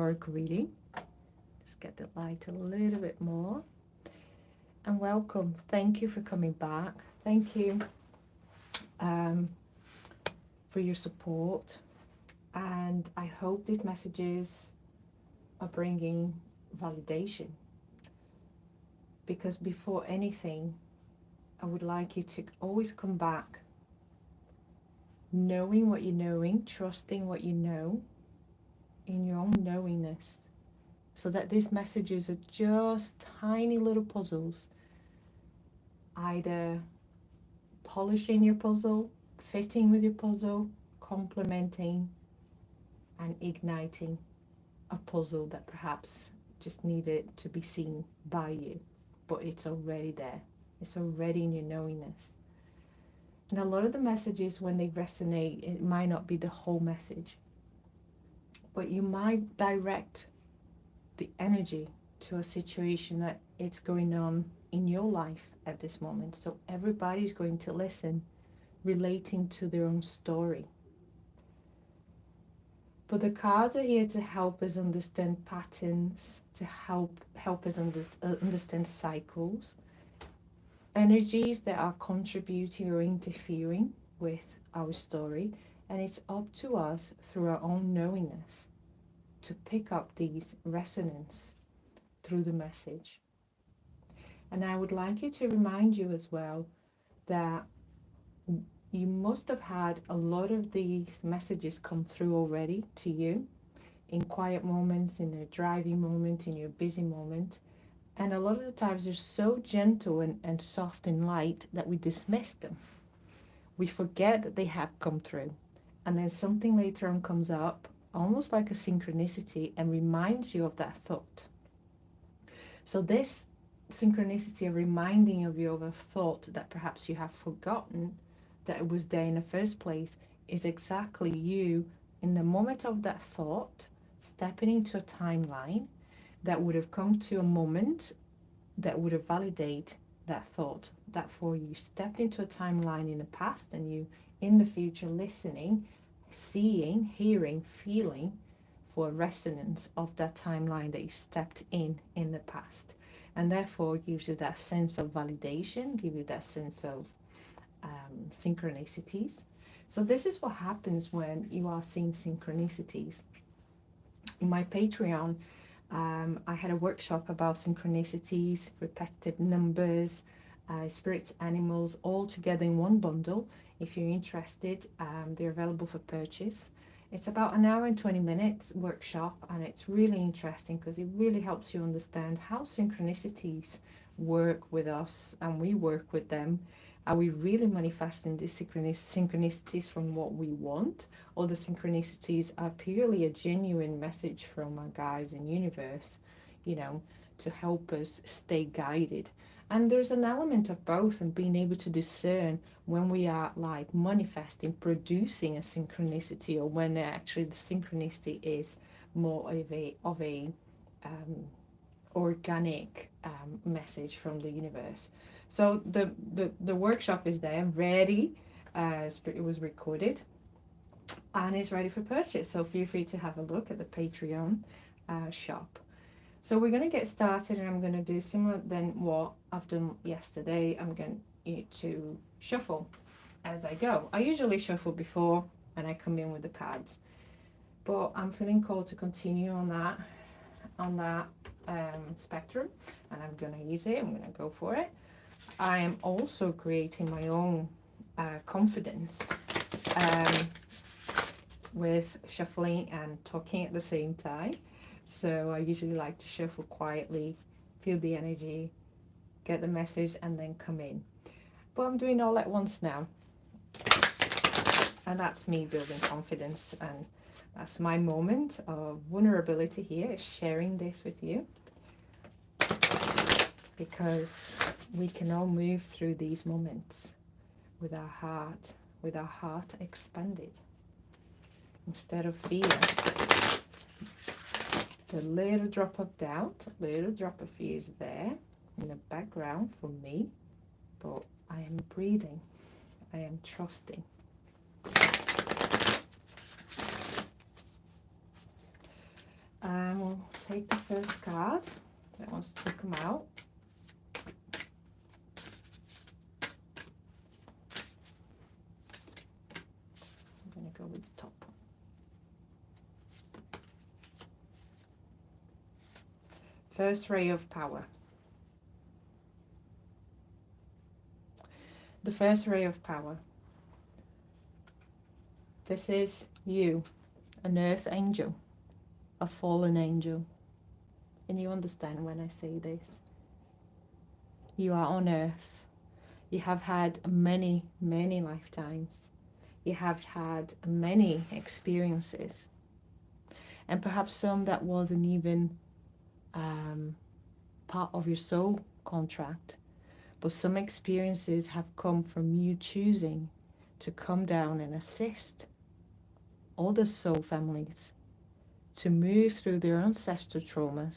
oracle reading. Just get the light a little bit more. And welcome. Thank you for coming back. Thank you for your support. And I hope these messages are bringing validation. Because before anything, I would like you to always come back knowing what you're knowing, trusting what you know in your own knowingness, so that these messages are just tiny little puzzles, either polishing your puzzle, fitting with your puzzle, complementing and igniting a puzzle that perhaps just needed to be seen by you, but it's already there. It's already in your knowingness. And a lot of the messages, when they resonate, it might not be the whole message, but you might direct the energy to a situation that it's going on in your life at this moment. So everybody's going to listen, relating to their own story. But the cards are here to help us understand patterns, to help us understand cycles, energies that are contributing or interfering with our story, and it's up to us through our own knowingness to pick up these resonance through the message. And I would like you to remind you as well that you must have had a lot of these messages come through already to you in quiet moments, in a driving moment, in your busy moment. And a lot of the times they're so gentle and soft and light that we dismiss them. We forget that they have come through. And then something later on comes up, almost like a synchronicity, and reminds you of that thought. So this synchronicity of reminding of you of a thought that perhaps you have forgotten that it was there in the first place is exactly you in the moment of that thought, stepping into a timeline that would have come to a moment that would have validated that thought. That for you stepped into a timeline in the past, and you in the future listening, seeing, hearing, feeling for a resonance of that timeline that you stepped in the past. And therefore it gives you that sense of validation, give you that sense of synchronicities. So this is what happens when you are seeing synchronicities. In my Patreon, I had a workshop about synchronicities, repetitive numbers, spirits, animals, all together in one bundle. If you're interested, they're available for purchase. It's about an hour and 20 minutes workshop, and it's really interesting because it really helps you understand how synchronicities work with us and we work with them. Are we really manifesting these synchronicities from what we want, or the synchronicities are purely a genuine message from our guides in universe, you know, to help us stay guided? And there's an element of both, and being able to discern when we are like manifesting, producing a synchronicity, or when actually the synchronicity is more of a organic message from the universe. So the workshop is there, ready. It was recorded and it's ready for purchase. So feel free to have a look at the Patreon shop. So we're going to get started, and I'm going to do similar than what I've done yesterday. I'm going to shuffle as I go. I usually shuffle before and I come in with the cards, but I'm feeling called to continue on that spectrum, and I'm going to use it. I'm going to go for it. I am also creating my own confidence with shuffling and talking at the same time. So I usually like to shuffle quietly, feel the energy, get the message, and then come in. But I'm doing all at once now. And that's me building confidence, and that's my moment of vulnerability here, is sharing this with you. Because we can all move through these moments with our heart expanded. Instead of fear, the little drop of doubt, little drop of fear is there in the background for me, but I am breathing, I am trusting. take the first card that wants to come out. I'm going to go with the top. First ray of power. The first ray of power. This is you, an earth angel, a fallen angel. And you understand when I say this. You are on earth. You have had many, many lifetimes. You have had many experiences. And perhaps some that wasn't even part of your soul contract. But some experiences have come from you choosing to come down and assist other soul families to move through their ancestral traumas.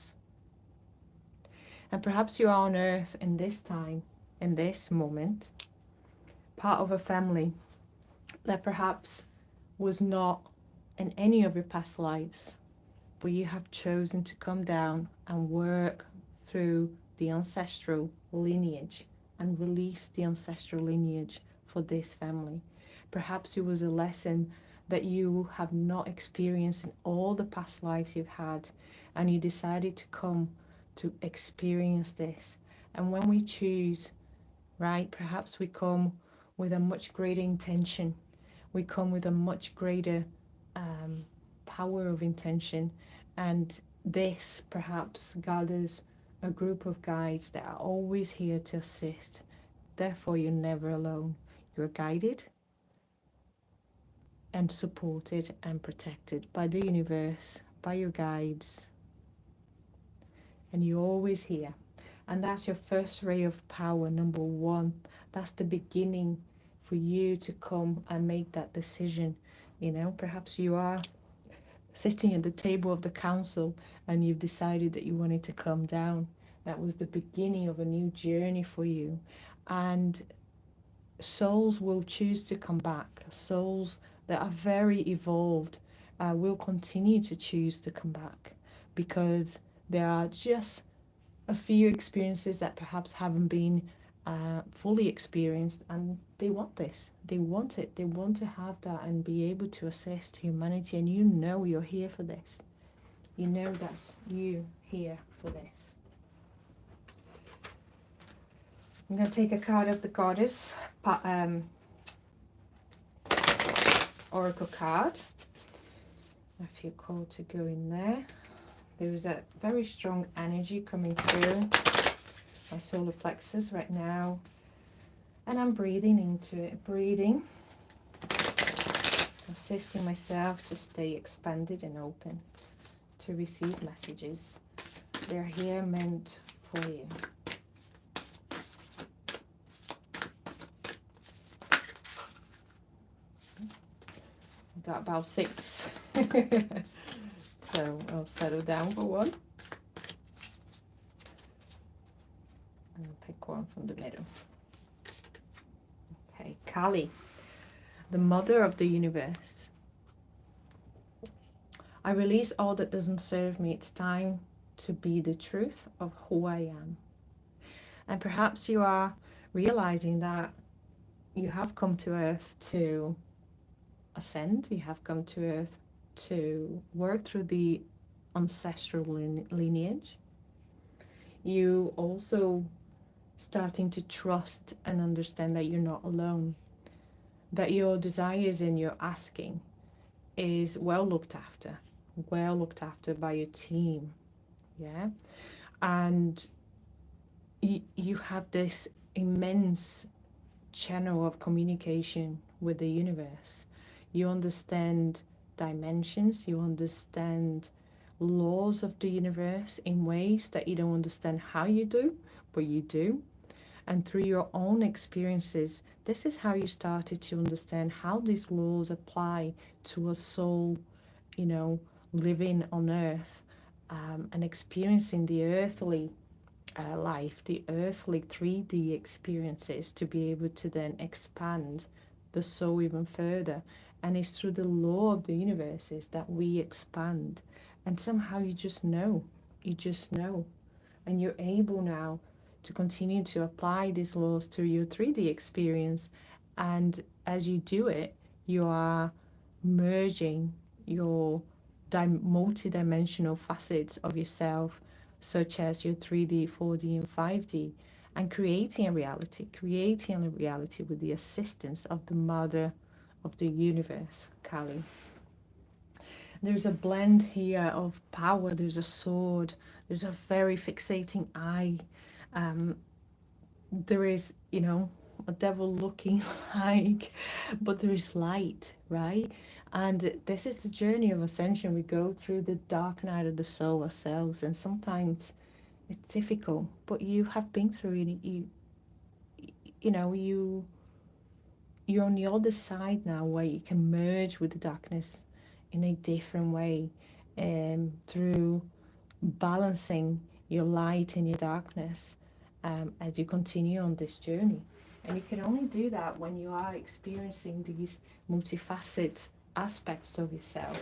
And perhaps you are on earth in this time, in this moment, part of a family that perhaps was not in any of your past lives, but you have chosen to come down and work through the ancestral lineage and release the ancestral lineage for this family. Perhaps it was a lesson that you have not experienced in all the past lives you've had, and you decided to come to experience this. And when we choose, right, perhaps we come with a much greater intention. We come with a much greater power of intention. And this perhaps gathers a group of guides that are always here to assist. Therefore, you're never alone. You're guided and supported and protected by the universe, by your guides. And you're always here. And that's your first ray of power, number one. That's the beginning for you to come and make that decision. You know, perhaps you are sitting at the table of the council and you've decided that you wanted to come down. That was the beginning of a new journey for you. And souls will choose to come back. Souls that are very evolved will continue to choose to come back, because there are just a few experiences that perhaps haven't been fully experienced, and they want this. They want it. They want to have that and be able to assist humanity. And you know you're here for this. You know that's you here for this. I'm going to take a card of the goddess oracle card. I feel called to go in there. There is a very strong energy coming through my solar plexus right now, and I'm breathing into it, breathing, assisting myself to stay expanded and open to receive messages. They're here meant for you. I've got about 6. So I'll settle down for one. And pick one from the middle. Okay, Kali, the mother of the universe. I release all that doesn't serve me. It's time to be the truth of who I am. And perhaps you are realizing that you have come to Earth to ascend. You have come to Earth to work through the ancestral lineage. You also starting to trust and understand that you're not alone, that your desires and your asking is well looked after by your team. Yeah, and you have this immense channel of communication with the universe. You understand dimensions, you understand laws of the universe in ways that you don't understand how you do, but you do. And through your own experiences, this is how you started to understand how these laws apply to a soul, you know, living on earth, and experiencing the earthly life, the earthly 3D experiences, to be able to then expand the soul even further. And it's through the law of the universes that we expand. And somehow you just know, You just know. And you're able now to continue to apply these laws to your 3D experience. And as you do it, you are merging your multi-dimensional facets of yourself, such as your 3D, 4D, and 5D, and creating a reality with the assistance of the Mother of the Universe, Kali. There's a blend here of power. There's a sword. There's a very fixating eye. Um, there is, a devil looking like, but there is light, right? And this is the journey of ascension. We go through the dark night of the soul ourselves, and sometimes it's difficult, but you have been through it. You're on the other side now, where you can merge with the darkness in a different way, through balancing your light and your darkness, as you continue on this journey. And you can only do that when you are experiencing these multifaceted aspects of yourself,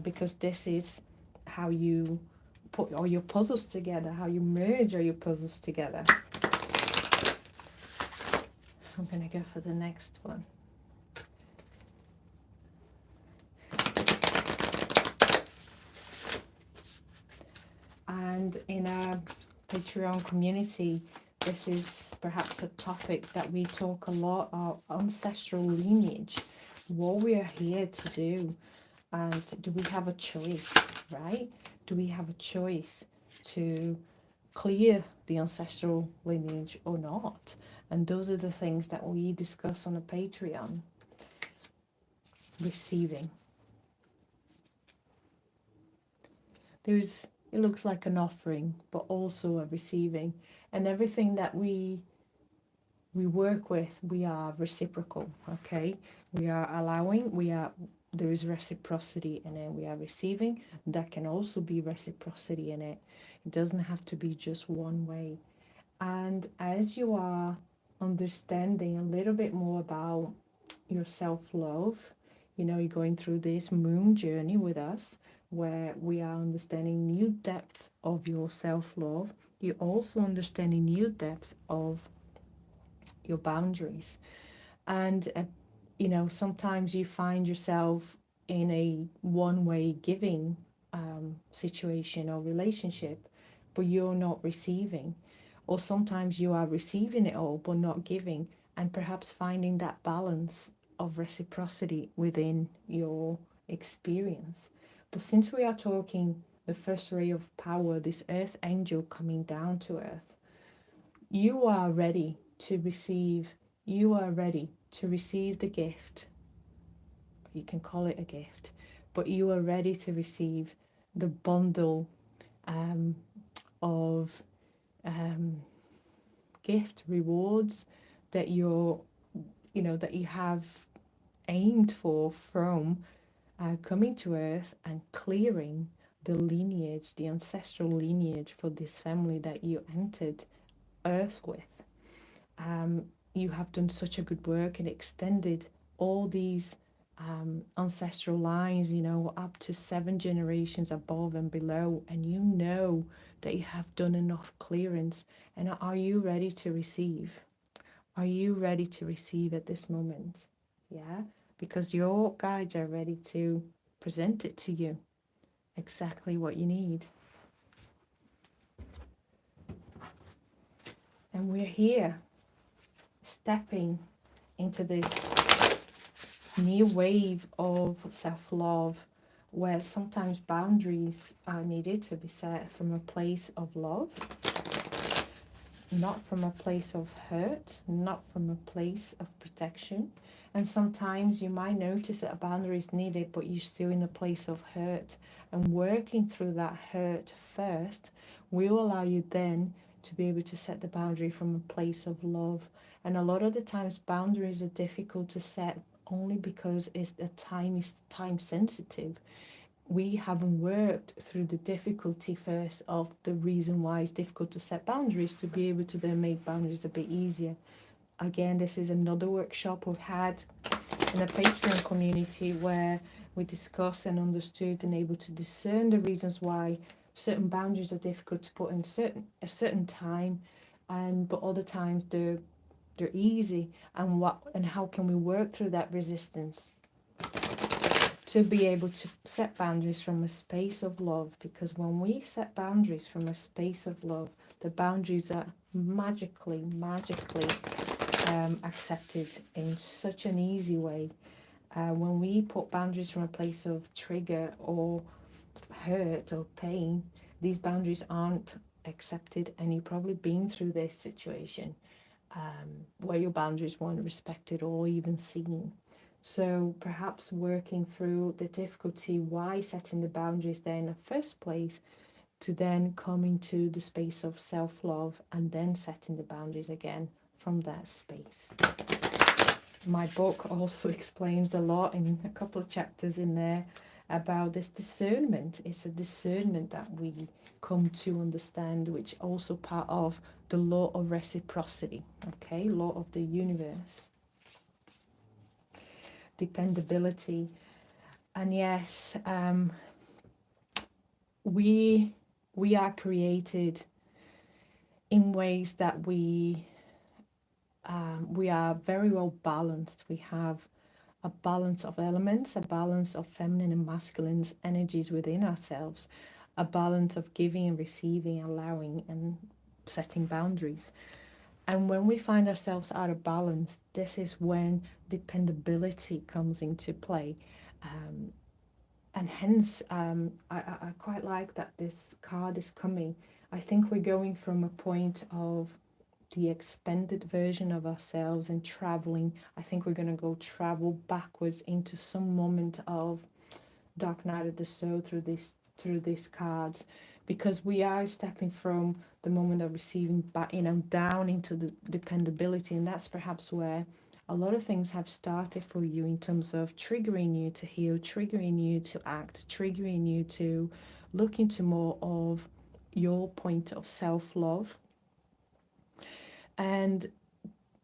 because this is how you put all your puzzles together, how you merge all your puzzles together. I'm going to go for the next one. And in our Patreon community, this is perhaps a topic that we talk a lot, our ancestral lineage, what we are here to do. And do we have a choice, right? Do we have a choice to clear the ancestral lineage or not? And those are the things that we discuss on the Patreon. Receiving. It looks like an offering, but also a receiving. And everything that we work with, we are reciprocal, okay? We are allowing, there is reciprocity in it. We are receiving. That can also be reciprocity in it. It doesn't have to be just one way. And as you are understanding a little bit more about your self-love, you're going through this moon journey with us, where we are understanding new depth of your self-love. You're also understanding new depth of your boundaries. And sometimes you find yourself in a one-way giving situation or relationship, but you're not receiving. Or sometimes you are receiving it all but not giving, and perhaps finding that balance of reciprocity within your experience. But since we are talking the first ray of power, this earth angel coming down to earth, you are ready to receive. You are ready to receive the gift. You can call it a gift, but you are ready to receive the bundle of gift rewards that that you have aimed for from coming to earth and clearing the lineage, the ancestral lineage for this family that you entered earth with. You have done such a good work and extended all these ancestral lines, up to 7 generations above and below, and that you have done enough clearance. And are you ready to receive? Are you ready to receive at this moment? Yeah, because your guides are ready to present it to you, exactly what you need. And we're here stepping into this new wave of self-love, where sometimes boundaries are needed to be set from a place of love, not from a place of hurt, not from a place of protection. And sometimes you might notice that a boundary is needed, but you're still in a place of hurt. And working through that hurt first will allow you then to be able to set the boundary from a place of love. And a lot of the times boundaries are difficult to set only because is time sensitive. We haven't worked through the difficulty first of the reason why it's difficult to set boundaries, to be able to then make boundaries a bit easier. Again, this is another workshop we've had in a Patreon community, where we discussed and understood and able to discern the reasons why certain boundaries are difficult to put in a certain time, and but other times they're easy. And how can we work through that resistance to be able to set boundaries from a space of love? Because when we set boundaries from a space of love, the boundaries are magically accepted in such an easy way. When we put boundaries from a place of trigger or hurt or pain, these boundaries aren't accepted. And you've probably been through this situation where your boundaries weren't respected or even seen. So perhaps working through the difficulty, why setting the boundaries there in the first place, to then come into the space of self-love and then setting the boundaries again from that space. My book also explains a lot in a couple of chapters in there about this discernment. It's a discernment that we come to understand, which also part of the law of reciprocity, okay, law of the universe, dependability. And yes, we are created in ways that we are very well balanced. We have a balance of elements, a balance of feminine and masculine energies within ourselves, a balance of giving and receiving, allowing and setting boundaries. And when we find ourselves out of balance, this is when dependability comes into play. And hence, I quite like that this card is coming. I think we're going from a point of the expanded version of ourselves and traveling. I think we're going to go travel backwards into some moment of dark night of the soul through these cards, because we are stepping from the moment of receiving back, down into the dependability. And that's perhaps where a lot of things have started for you, in terms of triggering you to heal, triggering you to act, triggering you to look into more of your point of self-love. And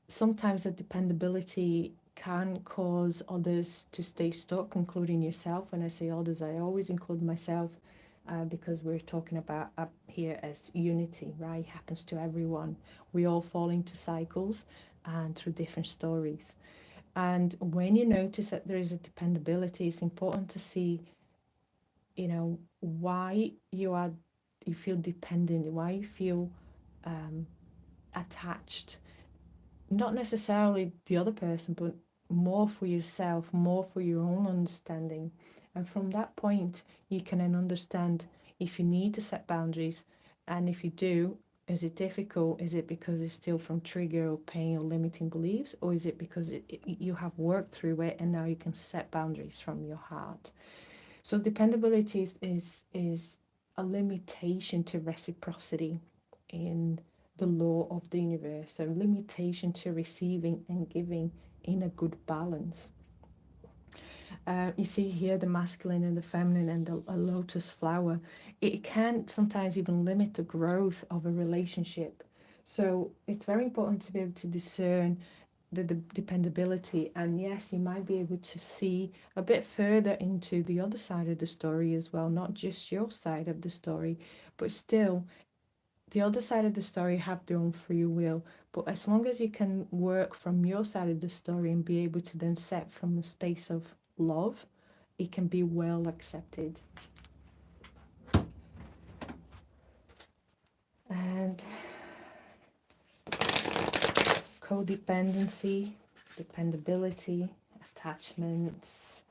sometimes the dependability can cause others to stay stuck, including yourself. When I say others, I always include myself, because we're talking about up here as unity, right? It happens to everyone. We all fall into cycles and through different stories. And when you notice that there is a dependability, it's important to see, why you feel dependent, why you feel attached. Not necessarily the other person, but more for yourself, more for your own understanding. And from that point, you can then understand if you need to set boundaries. And if you do, is it difficult? Is it because it's still from trigger or pain or limiting beliefs? Or is it because you have worked through it and now you can set boundaries from your heart? So dependability is a limitation to reciprocity in the law of the universe, a limitation to receiving and giving in a good balance. You see here the masculine and the feminine and a lotus flower. It can sometimes even limit the growth of a relationship. So it's very important to be able to discern the dependability. And yes, you might be able to see a bit further into the other side of the story as well, not just your side of the story, but still the other side of the story have their own free will. But as long as you can work from your side of the story and be able to then set from a space of love, it can be well accepted. And codependency, dependability, attachments,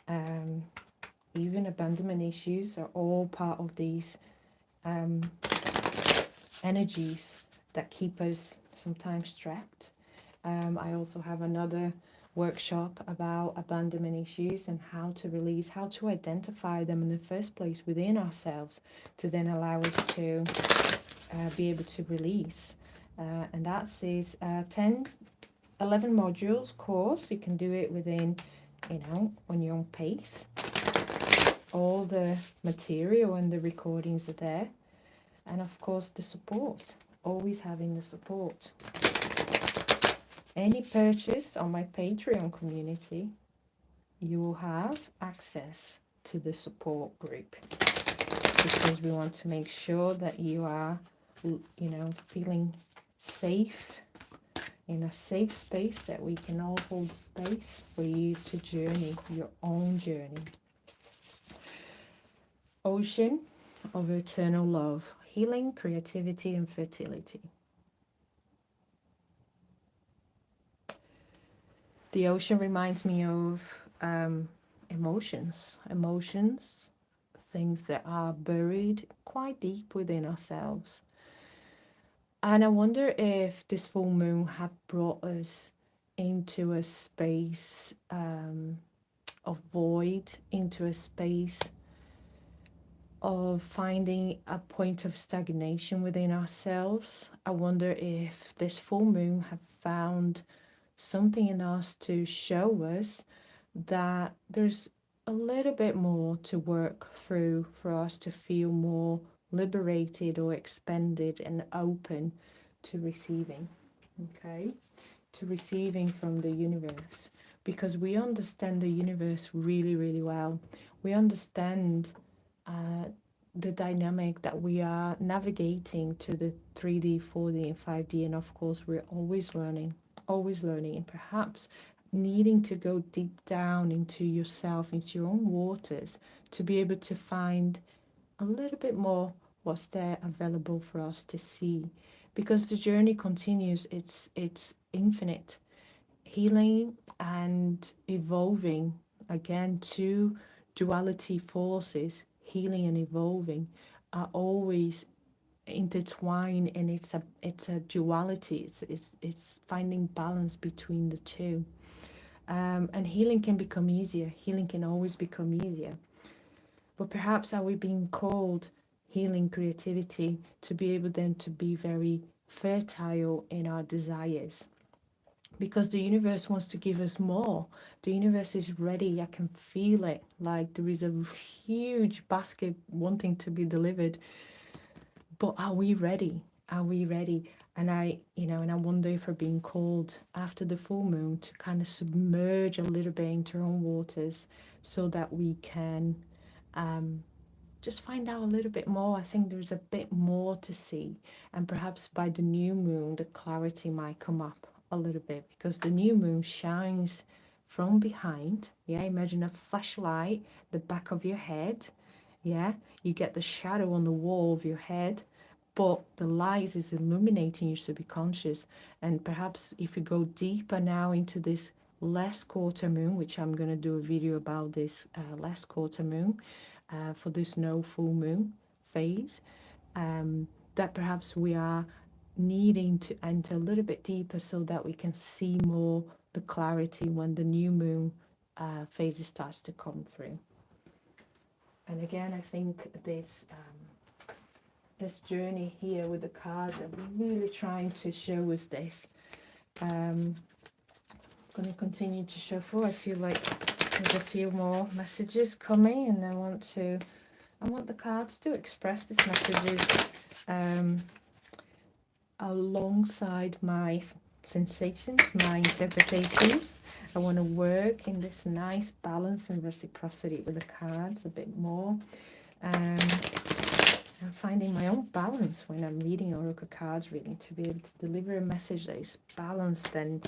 even abandonment issues are all part of these energies that keep us sometimes trapped. I also have another workshop about abandonment issues and how to release, how to identify them in the first place within ourselves, to then allow us to be able to release. And that is 11 modules course. You can do it within, on your own pace. All the material and the recordings are there. And of course the support, always having the support. Any purchase on my Patreon community, you will have access to the support group. And of course the support, always having the support. Any purchase on my Patreon community, you will have access to the support group. And of course the support, always having the support. Any purchase on my Patreon community, you will have access to the support group. And of course the support, always having the support. Any purchase on my Patreon community, you will have access to the support group. because we want to make sure that you are, feeling safe, in a safe space, that we can all hold space for you to journey your own journey. Ocean of eternal love, healing, creativity, and fertility. The ocean reminds me of emotions, things that are buried quite deep within ourselves. And I wonder if this full moon have brought us into a space of void, into a space of finding a point of stagnation within ourselves. I wonder if this full moon have found something in us to show us that there's a little bit more to work through for us to feel more liberated or expanded and open to receiving, okay? To receiving from the universe, because we understand the universe really, really well. We understand the dynamic that we are navigating to the 3D, 4D, and 5D, and of course, we're always learning, and perhaps needing to go deep down into yourself, into your own waters, to be able to find a little bit more what's there available for us to see, because the journey continues. It's infinite. Healing and evolving, again, two duality forces, healing and evolving, are always intertwined, and it's a duality. It's finding balance between the two. And healing can become easier. Healing can always become easier. But perhaps are we being called healing, creativity, to be able then to be very fertile in our desires? Because the universe wants to give us more. The universe is ready. I can feel it. Like there is a huge basket wanting to be delivered. But are we ready? Are we ready? And I wonder if we're being called after the full moon to kind of submerge a little bit into our own waters, so that we can just find out a little bit more. I think there's a bit more to see. And perhaps by the new moon, the clarity might come up a little bit, because the new moon shines from behind. Yeah, imagine a flashlight, the back of your head. Yeah, you get the shadow on the wall of your head, but the light is illuminating your subconscious. And perhaps if you go deeper now into this last quarter moon, which I'm going to do a video about this last quarter moon, for this no full moon phase, that perhaps we are needing to enter a little bit deeper, so that we can see more the clarity when the new moon phase starts to come through. And again, I think this journey here with the cards are really trying to show us this. I'm going to continue to shuffle. I feel like there's a few more messages coming, and I want the cards to express these messages alongside my sensations, my interpretations. I want to work in this nice balance and reciprocity with the cards a bit more. I'm finding my own balance when I'm reading Oracle cards reading, to be able to deliver a message that is balanced and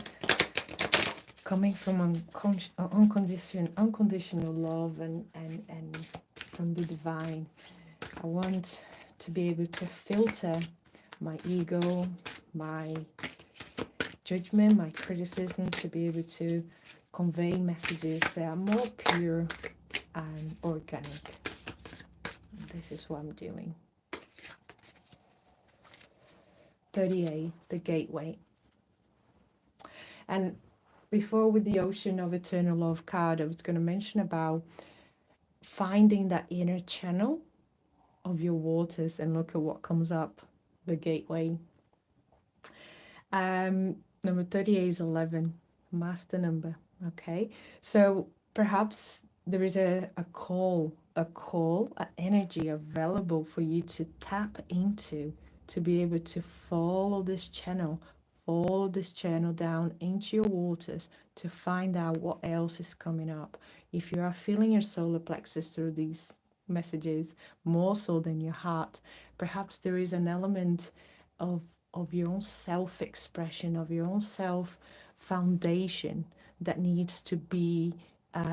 coming from unconditional love and from the divine. I want to be able to filter my ego, my judgment, my criticism, to be able to convey messages that are more pure and organic. This is what I'm doing. 38, the gateway. And before, with the Ocean of Eternal Love card, I was going to mention about finding that inner channel of your waters, and look at what comes up, the gateway. Number 38 is 11, master number. Okay, so perhaps there is a call, an energy available for you to tap into, to be able to follow this channel down into your waters, to find out what else is coming up. If you are feeling your solar plexus through these messages more so than your heart. Perhaps there is an element of your own self-expression, of your own self foundation that needs to be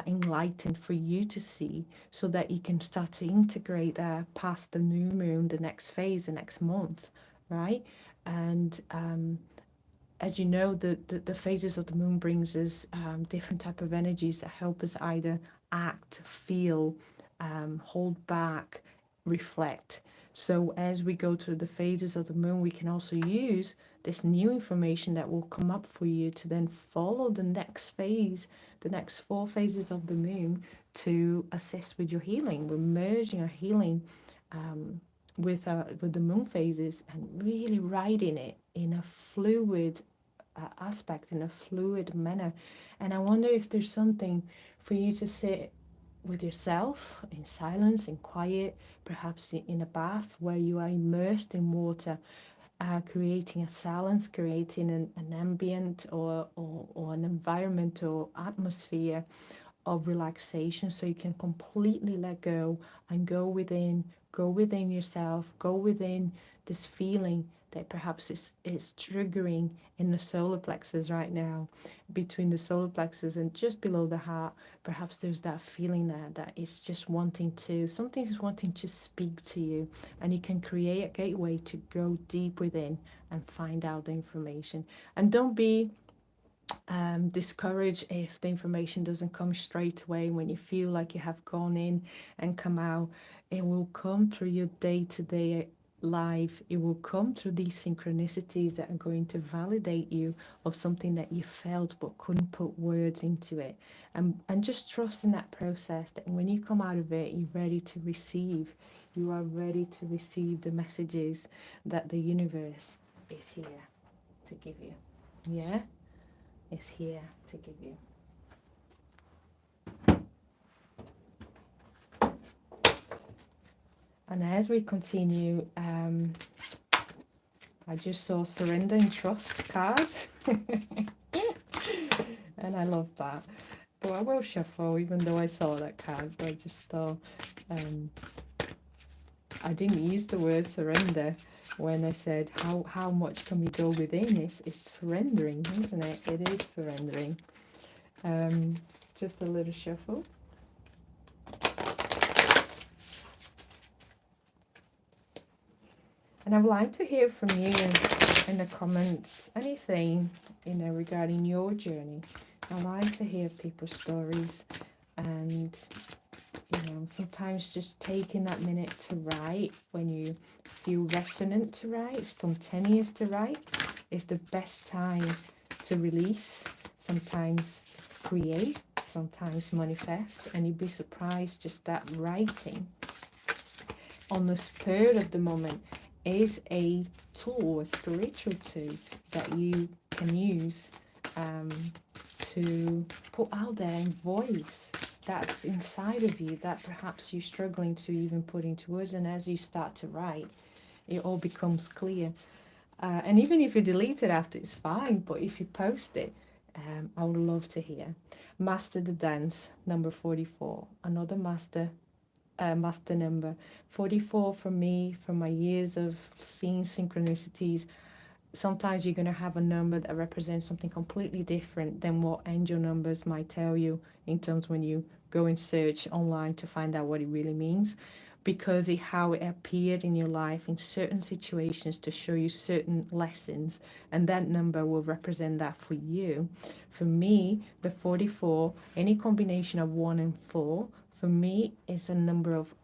enlightened for you to see, so that you can start to integrate that past the new moon, the next phase, the next month, right? And as you know, the phases of the moon brings us different type of energies that help us either act, feel, hold back, reflect. So as we go through the phases of the moon, we can also use this new information that will come up for you to then follow the next phase, the next 4 phases of the moon, to assist with your healing. We're merging our healing with the moon phases and really riding it in a fluid aspect, in a fluid manner. And I wonder if there's something for you to sit with yourself in silence, in quiet, perhaps in a bath where you are immersed in water, creating a silence, creating an ambient or an environment or atmosphere of relaxation, so you can completely let go and go within yourself, go within this feeling that perhaps is triggering in the solar plexus right now, between the solar plexus and just below the heart. Perhaps there's that feeling there that is just wanting to, something's wanting to speak to you, and you can create a gateway to go deep within and find out the information. And don't be discouraged if the information doesn't come straight away. When you feel like you have gone in and come out, it will come through your day-to-day life. It will come through these synchronicities that are going to validate you of something that you felt but couldn't put words into it. And just trust in that process, that when you come out of it, you're ready to receive. You are ready to receive the messages that the universe is here to give you. Yeah? Is here to give you. And as we continue, I just saw surrender and trust cards. And I love that. But I will shuffle, even though I saw that card. But I just thought, I didn't use the word surrender when I said how much can we go within. It's surrendering, isn't it? It is surrendering. Just a little shuffle. And I would like to hear from you in the comments, anything, regarding your journey. I like to hear people's stories, and sometimes just taking that minute to write when you feel resonant to write, spontaneous to write, is the best time to release. Sometimes create, sometimes manifest, and you'd be surprised just that writing on the spur of the moment is a tool, a spiritual tool that you can use to put out there in voice that's inside of you, that perhaps you're struggling to even put into words. And as you start to write, it all becomes clear. And even if you delete it after, it's fine, but if you post it, I would love to hear. Master the dance, number 44, another master number 44 for me, from my years of seeing synchronicities. Sometimes you're going to have a number that represents something completely different than what angel numbers might tell you, in terms when you go and search online to find out what it really means, because how it appeared in your life in certain situations to show you certain lessons, and that number will represent that for you. For me, the 44, any combination of 1 and 4, for me, is a number of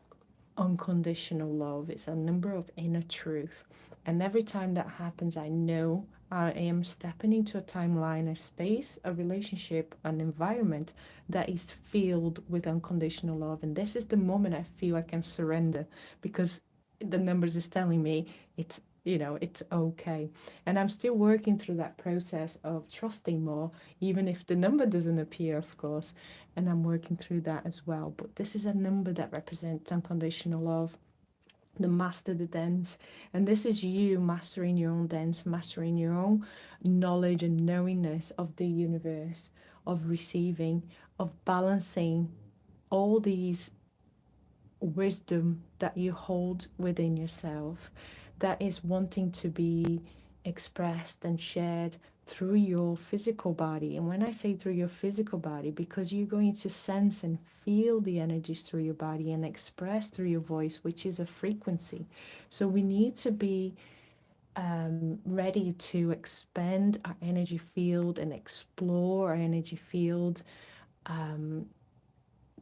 unconditional love. It's a number of inner truth. And every time that happens, I know I am stepping into a timeline, a space, a relationship, an environment that is filled with unconditional love. And this is the moment I feel I can surrender, because the numbers is telling me it's okay. And I'm still working through that process of trusting more, even if the number doesn't appear, of course. And I'm working through that as well. But this is a number that represents unconditional love. The master the dance, and this is you mastering your own dance, mastering your own knowledge and knowingness of the universe, of receiving, of balancing all these wisdom that you hold within yourself that is wanting to be expressed and shared through your physical body. And when I say through your physical body, because you're going to sense and feel the energies through your body and express through your voice, which is a frequency. So we need to be ready to expand our energy field and explore our energy field, um,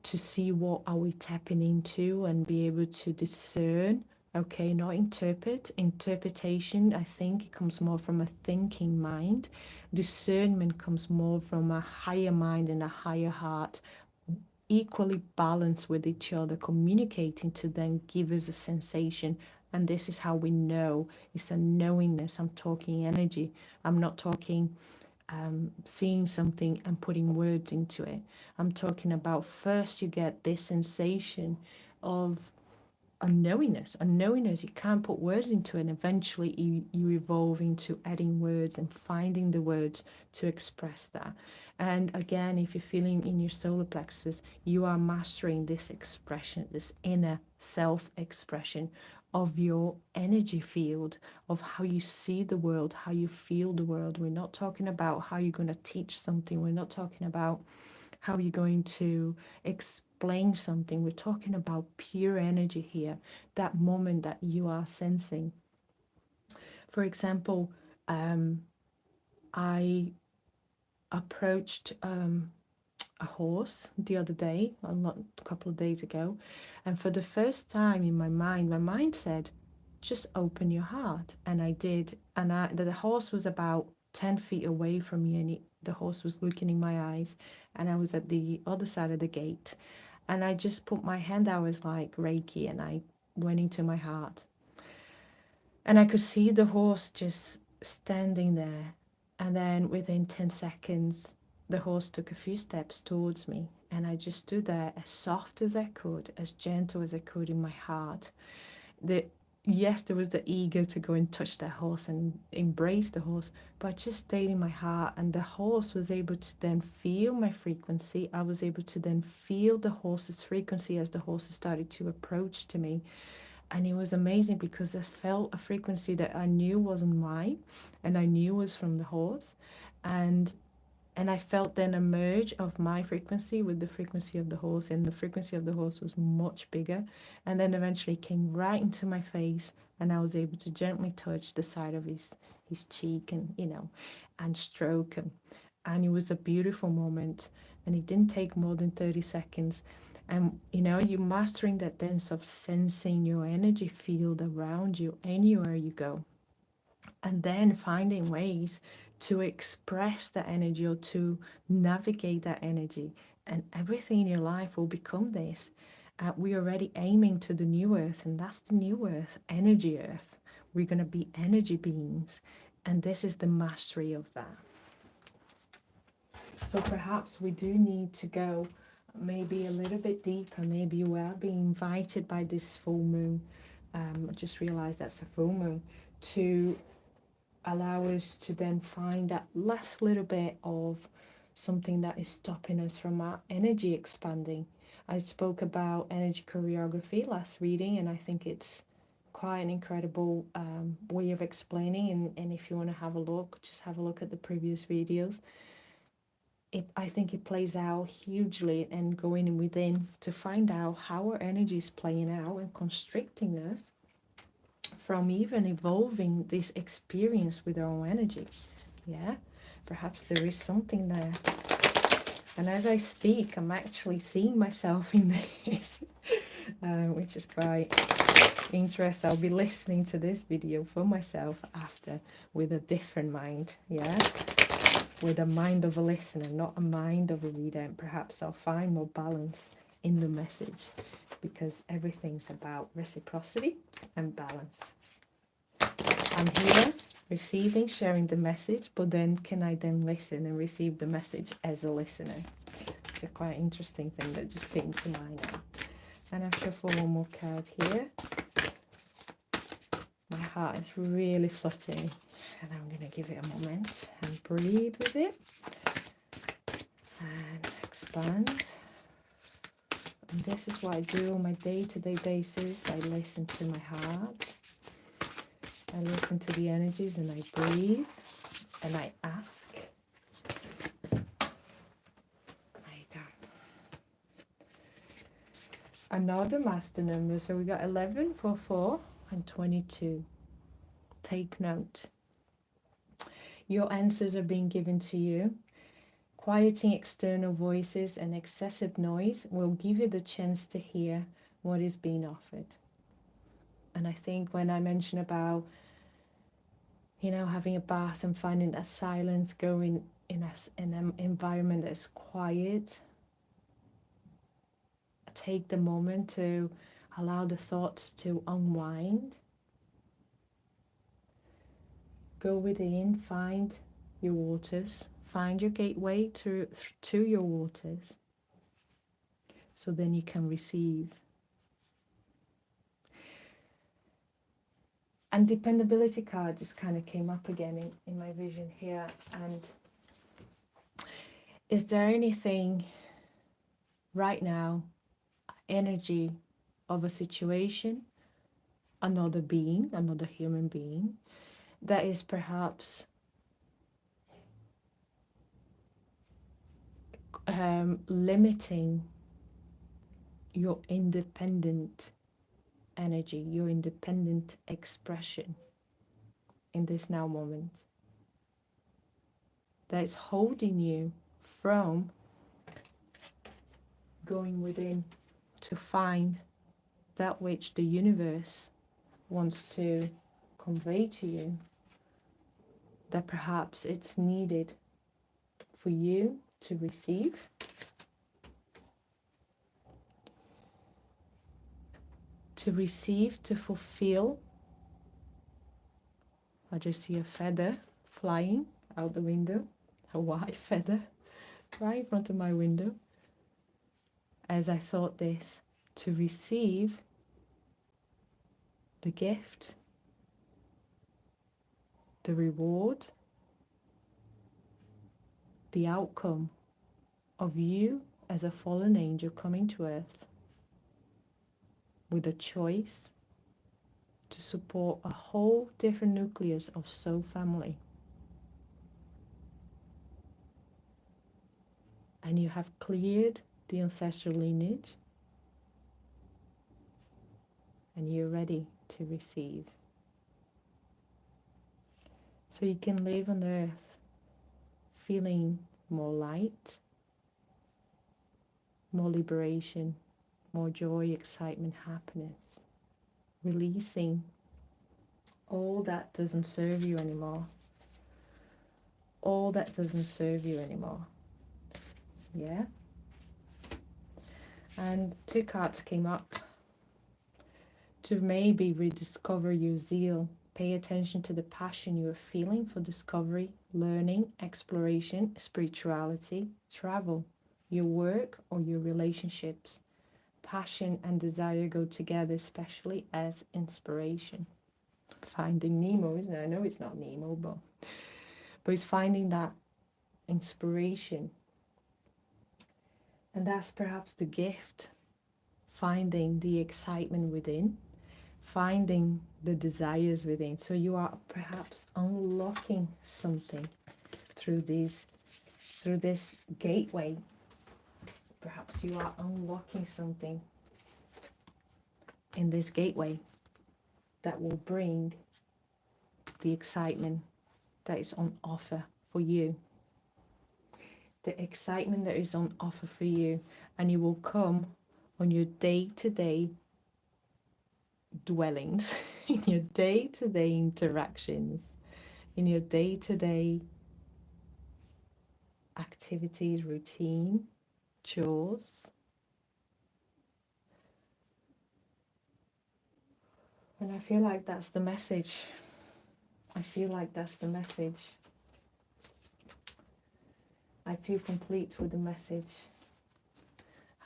to see what are we tapping into and be able to discern. Okay, not interpret. Interpretation, I think, it comes more from a thinking mind. Discernment comes more from a higher mind and a higher heart, equally balanced with each other, communicating to then give us a sensation. And this is how we know. It's a knowingness. I'm talking energy. I'm not talking seeing something and putting words into it. I'm talking about first you get this sensation of a knowingness. A knowingness, you can't put words into it, and eventually you evolve into adding words and finding the words to express that. And again, if you're feeling in your solar plexus, you are mastering this expression, this inner self-expression of your energy field, of how you see the world, how you feel the world. We're not talking about how you're going to teach something. We're not talking about how you're going to explain something. We're talking about pure energy here, that moment that you are sensing. For example, I approached a horse the other day, well, not a couple of days ago, and for the first time in my mind said, just open your heart. And I did, and the horse was about 10 feet away from me, and the horse was looking in my eyes, and I was at the other side of the gate, and I just put my hand out as like Reiki, and I went into my heart, and I could see the horse just standing there. And then within 10 seconds, the horse took a few steps towards me. And I just stood there as soft as I could, as gentle as I could in my heart. Yes, there was the ego to go and touch that horse and embrace the horse, but I just stayed in my heart. And the horse was able to then feel my frequency. I was able to then feel the horse's frequency as the horse started to approach to me. And it was amazing because I felt a frequency that I knew wasn't mine, and I knew was from the horse. And I felt then a merge of my frequency with the frequency of the horse, and the frequency of the horse was much bigger. And then eventually came right into my face, and I was able to gently touch the side of his cheek, and and stroke him. And it was a beautiful moment, and it didn't take more than 30 seconds. And you're mastering that dance of sensing your energy field around you anywhere you go, and then finding ways to express that energy or to navigate that energy. And everything in your life will become this. We're already aiming to the new earth, and that's the new earth, energy earth. We're going to be energy beings, and this is the mastery of that. So perhaps we do need to go maybe a little bit deeper. Maybe we are being invited by this full moon. I just realized that's a full moon, to allow us to then find that last little bit of something that is stopping us from our energy expanding. I spoke about energy choreography last reading, and I think it's quite an incredible way of explaining. And if you want to have a look, just have a look at the previous videos. I think it plays out hugely, and going within to find out how our energy is playing out and constricting us from even evolving this experience with our own energy. Yeah, perhaps there is something there. And as I speak, I'm actually seeing myself in this, which is quite interesting. I'll be listening to this video for myself after with a different mind. Yeah, with a mind of a listener, not a mind of a reader. And perhaps I'll find more balance in the message, because everything's about reciprocity and balance. I'm here receiving, sharing the message, but then can I then listen and receive the message as a listener? It's a quite interesting thing that just came to mind now. And I'll shuffle one more card here. My heart is really fluttering, and I'm going to give it a moment and breathe with it and expand And this is what I do on my day-to-day basis. I listen to my heart. I listen to the energies and I breathe and I ask. There you go. Another master number. So we got 11, 4, 4, and 22. Take note. Your answers are being given to you. Quieting external voices and excessive noise will give you the chance to hear what is being offered. And I think when I mention about, you know, having a bath and finding that silence, going in an environment that's quiet, take the moment to allow the thoughts to unwind. Go within, find your waters, find your gateway to your waters, so then you can receive. And dependability card just kind of came up again in my vision here. And is there anything right now, energy of a situation, another being, another human being, that is perhaps limiting your independent energy, your independent expression in this now moment, that is holding you from going within to find that which the universe wants to convey to you, that perhaps it's needed for you to receive. To receive, to fulfill. I just see a feather flying out the window, a white feather right in front of my window. As I thought this, to receive the gift, the reward, the outcome of you as a fallen angel coming to earth with a choice to support a whole different nucleus of soul family. And you have cleared the ancestral lineage and you're ready to receive. So you can live on earth feeling more light, more liberation, more joy, excitement, happiness, releasing all that doesn't serve you anymore, all that doesn't serve you anymore. Yeah? And 2 cards came up. To maybe rediscover your zeal, pay attention to the passion you are feeling for discovery, learning, exploration, spirituality, travel, your work or your relationships. Passion and desire go together, especially as inspiration. Finding Nemo, isn't it? I know it's not Nemo, but it's finding that inspiration. And that's perhaps the gift, finding the excitement within, finding the desires within. So you are perhaps unlocking something through this gateway. Perhaps you are unlocking something in this gateway that will bring the excitement that is on offer for you. The excitement that is on offer for you, and it will come on your day-to-day dwellings, in your day-to-day interactions, in your day-to-day activities, routine, chores. And I feel like that's the message. I feel like that's the message. I feel complete with the message.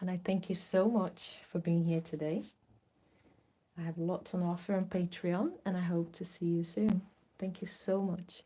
And I thank you so much for being here today. I have lots on offer on Patreon, and I hope to see you soon. Thank you so much.